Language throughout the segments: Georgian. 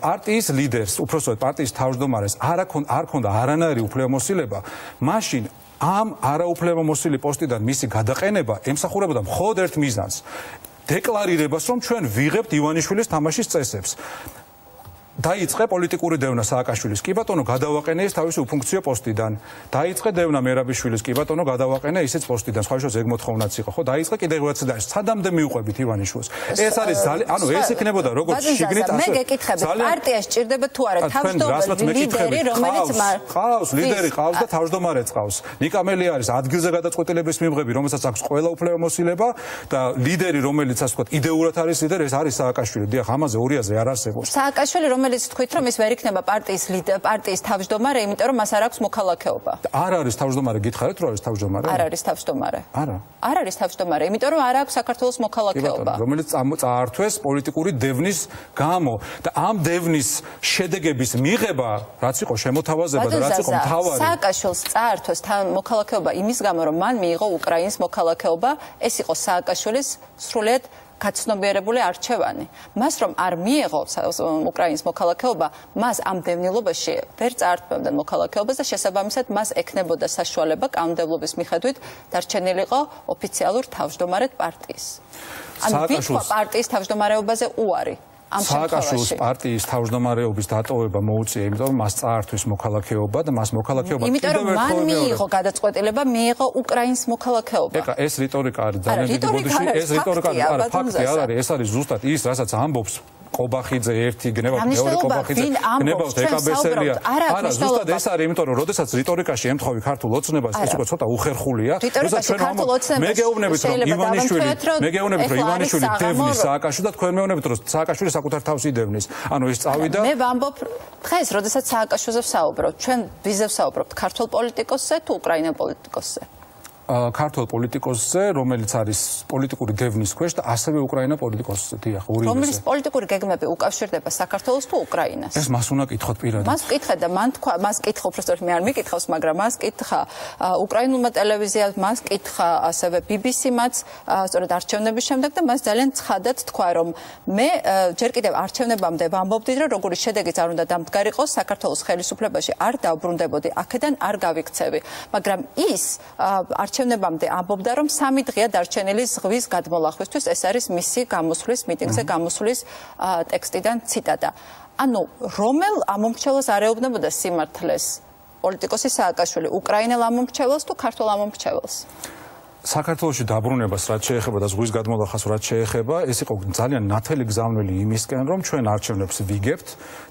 პარტიის ლიდერს, უпроსტოდ პარტიის თავმჯდომარეს არ ქონდა არანაირი უფლებამოსილება, მაშინ ამ არაუფლებამოსილი პოსტიდან მისი გადაყენება ემსახურებოდა მხოლოდ ერთ მიზანს. დეკლარირებას, რომ ჩვენ ვიღებთ ივანიშვილის თამაშის წესებს. დაიწყე პოლიტიკური დევნა სააკაშვილის, კი ბატონო, გადავაყენე ის თავისი უფუნქციო პოსტიდან. დაიწყე დევნა მერაბიშვილის, კი ბატონო, გადავაყენე ისიც პოსტიდან. სხვა შორის ეგ მოთხოვნაც იყო, ხო? დაიწყე კიდევ რაღაც და სადამდე მიუყვებით ივანიშვილს. ეს არის ანუ ეს იქნებოდა როგორც შიგნით ასე. მე გეკითხები, პარტია სჭირდება თუ არა თავმჯდომარე ლიდერი, რომელიც ყავს, ლიდერი ყავს და თავმჯდომარე ყავს. ნიკამელი არის ადგილზე გადაწყვეტილების მიღები, რომელსაც აქვს ყველა უფლებამოსილება და ლიდერი, რომელიც ასე ვთქვათ, იდეურად არის ლიდერი, ეს არის სააკაშვილი. დიახ, ამაზე ორი აზრი არ არსებობს. სააკაშვილი რომელიც თქვით რომ ის ვერ იქნება პარტიის თავმჯდომარე, იმიტომ რომ მას არ აქვს მოქალაქეობა. არ არის თავმჯდომარე, გითხარით რომ არის თავმჯდომარე? არ არის თავმჯდომარე. არა. არ არის თავმჯდომარე, იმიტომ რომ არ აქვს საქართველოს მოქალაქეობა. რომელიც წაართვეს პოლიტიკური დევნის გამო და ამ დევნის შედეგების მიღება, რაც იყო შემოთავაზება და რაც იყო მთავარი. სააკაშვილს წაართვეს მოქალაქეობა იმის გამო, რომ მან მიიღო უკრაინის მოქალაქეობა, ეს იყო სააკაშვილის სრულიად გაცნობიერებული არჩევანი. მას რომ არ მიიღო უკრაინის მოქალაქეობა, მას ამ დევნილობაში ვერ წაართმევდნენ მოქალაქეობას და შესაბამისად მას ექნებოდა საშუალება კანონმდებლობის მიხედვით დარჩენილიყო ოფიციალურ თავმჯდომარედ პარტიის. ანუ ვიქვა პარტიის თავმჯდომარეობაზე უარი. სააკაშვილის პარტიის თავმჯდომარეობის დატოვება მოუწია, იმიტომ რომ მას წაართვის მოქალაქეობა და მას მოქალაქეობა იმიტომ რომ მან მიიღო გადაწყვეტილება, მიიღო უკრაინის მოქალაქეობა. ეხლა ეს რიტორიკა არის ძალიან დიდი ბოდიში, ეს რიტორიკა არა ფაქტი არ არის, ეს არის ზუსტად ის, რასაც ამბობს ყობახიძე ერთი გნებავთ მეორე ყობახიძე გნებავთ ეკაბესელია არა ზუსტად ეს არის იმიტომ რომ როდესაც რიტორიკაში ემთხოვი ქართულ ოცნებას ეს უკვე ცოტა უხერხულია როდესაც ჩვენ მე გეუბნებით რომ ივანიშვილი დევნის სააკაშვილს და თქვენ მეუბნებით რომ სააკაშვილი საკუთარ თავს იდევნის ანუ ეს წავიდა მე ვამბობ დღეს როდესაც სააკაშვილზე ვსაუბრობ ჩვენ ვიზე ვსაუბრობთ ქართულ პოლიტიკოსზე თუ უკრაინელ პოლიტიკოსზე ქართულ პოლიტიკოსზე, რომელიც არის პოლიტიკური დევნის ქვეშ და ასევე უკრაინა პოლიტიკოსზე, დიახ, ორივეზე. რომელიც პოლიტიკური გეგმები უკავშირდება საქართველოს თუ უკრაინას? ეს მას უნდა კითხოთ პირადად. მას ვკითხე და მან თქვა, მას კითხო, უბრალოდ მე არ მიკითხავს, მაგრამ მას კითხა უკრაინულმა ტელევიზიამ, მას კითხა ასევე BBC-მაც, სწორედ არჩევნების შემდეგ და მას ძალიან ცხადად თქვა, რომ მე ჯერ კიდევ არჩევნებამდე ვამბობდი, რომ როგორი შედეგიც არ უნდა დამდგარიყოს, საქართველოს ხელისუფლებაში არ დავბრუნდებოდი, აქედან არ გავიქცევი, მაგრამ ის არჩევნებამდე ამბობდა, რომ 3 დღეა დარჩენილი ზღვის გადმოლახვისთვის, ეს არის მისი გამოსვლის, მიტინგზე გამოსვლის ტექსტიდან ციტატა. ანუ რომელ ამომრჩეველს არ ეუბნებოდა სიმართლეს პოლიტიკოსი სააკაშვილი, უკრაინელ ამომრჩეველს თუ ქართულ ამომრჩეველს? საქართველოში დაბრუნებას რაც შეეხება და ზღვის გადმოლახას რაც შეეხება, ეს იყო ძალიან ნათელი გზავნილი იმისკენ, რომ ჩვენ არჩევნებს ვიგებთ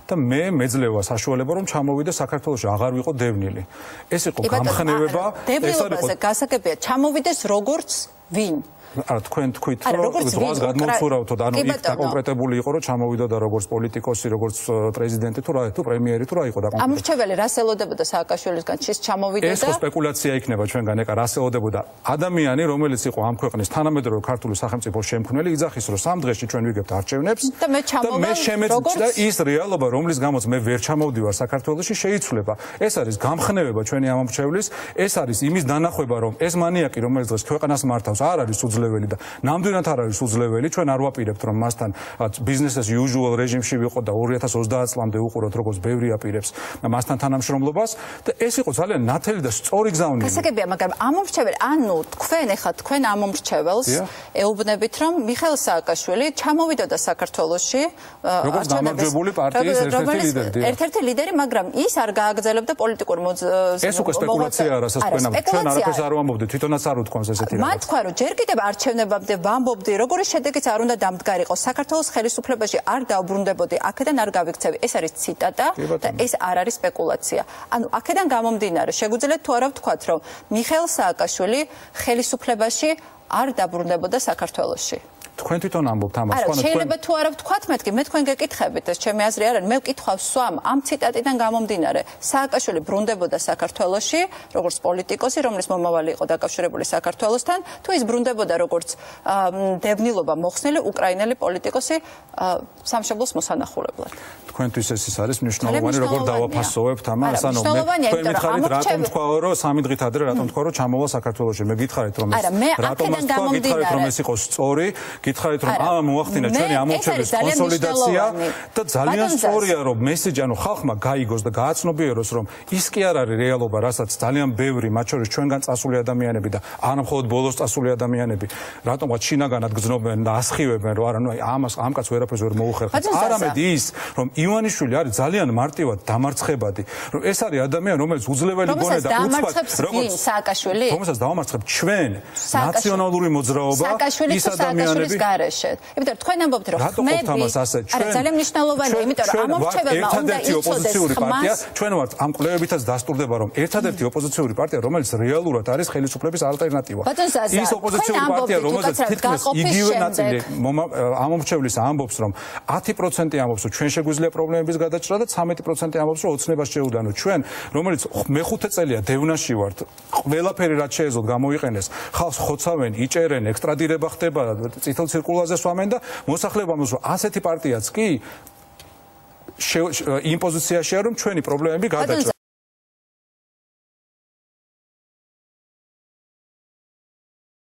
და მე მეძლევა საშუალება რომ ჩამოვიდე საქართველოში, აღარ ვიყო დევნილი. ეს იყო გამხნევება, ეს არის გასაგებია, ჩამოვიდეს როგორც ვინ? არა თქვენ თქვით რომ ზღვას გადმოვცურავთო და ანუ იქ დაკონკრეტებული იყო რომ ჩამოვიდოდა როგორც პოლიტიკოსი, როგორც პრეზიდენტი თუ რა თუ პრემიერი თუ რა იყო დაკონკრეტებული. ამრჩეველი რას ელოდებოდა სააკაშვილისგან, ჩის ჩამოვიდა და ეს სპეკულაცია იქნება ჩვენგან, ეკა რას ელოდებოდა. ადამიანი რომელიც იყო ამ ქვეყნის თანამედროვე ქართული სახელმწიფოს შემქმნელი, იძახის რომ 3 დღეში ჩვენ ვიგებთ არჩევნებს და მე შემეცდა ის რეალობა რომლის გამოც მე ვერ ჩამოვდივარ საქართველოში შეიცვლება. ეს არის გამხნევება ჩვენი ამომრჩევლის, ეს არის იმის დანახვება რომ ეს მანიაკი რომელიც დღეს ქვეყანას მართავს არ არის უძლეველი და ნამდვილად არ არის უძლეველი, ჩვენ არ ვაპირებთ რომ მასთან business as usual რეჟიმში ვიყო და 2030 წლამდე უყუროთ როგორც ბევრი აპირებს მასთან თანამშრომლობას და ეს იყო ძალიან ნათელი და სწორი გზავნილი. გასაგებია, მაგრამ ამომრჩეველი, ანუ თქვენ ამომრჩეველს ეუბნებით რომ მიხეილ სააკაშვილი ჩამოვიდოდა საქართველოში როგორც გამარჯვებული პარტიის ერთ-ერთი ლიდერი, მაგრამ ის არ გააგრძელებდა პოლიტიკურ ეს უკვე სპეკულაცია არა, თქვენ არაფერს არ ვამბობდით, თვითონაც არ უთქვამს ესეთი რაღაც. მათ თქვა რომ ჯერ კიდევ არჩევნებამდე ვამბობდი, როგორი შედეგიც არ უნდა დამდგარიყოს, საქართველოს ხელისუფლებაში არ დავბრუნდებოდი, აქედან არ გავიქცევი. ეს არის ციტატა და ეს არ არის სპეკულაცია. ანუ აქედან გამომდინარე, შეგვიძლია თუ არა ვთქვათ, რომ მიხეილ სააკაშვილი ხელისუფლებაში არ დაბრუნდებოდა საქართველოში. თქვენ თვითონ ამბობთ ამას, ხო? შეიძლება თუ არა ვთქვათ მეთქი, მე თქვენ გეკითხებით, ეს ჩემი აზრი არ არის. მე ვკითხავ სვამ ამ ციტატიდან გამომდინარე. სააკაშვილი ბრუნდებოდა საქართველოში, როგორც პოლიტიკოსი, რომლის მომავალი იყო დაკავშირებული საქართველოსთან, თუ ის ბრუნდებოდა როგორც დევნილობა მოხსნილი უკრაინელი პოლიტიკოსი სამშობლოს მოსანახულებლად. თქვენთვის ეს არის მნიშვნელოვანი, როგორ დავაფასოვებთ ამას, ანუ მე თქვენ მითხარით რატომ თქვაო, რომ 3 დღით ადრე რატომ თქვა, რომ ჩამოვა საქართველოში. მე გითხარით რომ ეს რატომ თქვა, გითხარით რომ ეს იყო სწორი. გითხარით რომ მოახდინა ჩვენი ამორჩევლის კონსოლიდაცია და ძალიან სწორია რომ მესეჯი ანუ ხალხმა გაიგოს და გააცნობიეროს რომ ის კი არ არის რეალობა, რასაც ძალიან ბევრი მათ შორის ჩვენგან წასული ადამიანები და არ მხოლოდ ბოლოს წასული ადამიანები რატომღაც შინაგანად გრძნობენ და ასხივებენ რომ არა ნუ ამ კაცს ვერაფერს ვერ მოუხერხებს. არამედ ის რომ ივანიშვილი არის ძალიან მარტივად დამარცხებადი, რომ ეს არის ადამიანი რომელიც უძლეველი გონე და უცბად როგორც სააკაშვილი რომელსაც დავამარცხებთ ჩვენ ნაციონალური მოძრაობა ის ადამიანები გარეშე. იმიტომ თქვენ ამბობთ რომ ხმები არა ძალიან მნიშვნელოვანია, იმიტომ რომ ამორჩეველმა უნდა იცოდეს ხმას. ჩვენ ვართ ამ კვლევებითაც დასტურდება რომ ერთადერთი ოპოზიციური პარტია რომელიც რეალურად არის ხელისუფლების ალტერნატივა. ის ოპოზიციური პარტია რომელიც თითქმის იგივე ნაწილი ამორჩევლის ამბობს რომ 10% ამბობს რომ ჩვენ შეგვიძლია პრობლემების გადაჭრა და 13% ამბობს რომ ოცნებას შეუდანო. ჩვენ რომელიც მეხუთე წელია დევნაში ვართ, ყველაფერი რაც შეეძლოთ გამოიყენეს, ხალხს ხოცავენ, იჭერენ, ექსტრადირება ხდება, წითელ ცირკულაზე სვამენ და მოსახლეობა ამბობს რომ ასეთი პარტიაც კი იმ პოზიციაშია რომ ჩვენი პრობლემები გადაჭრა.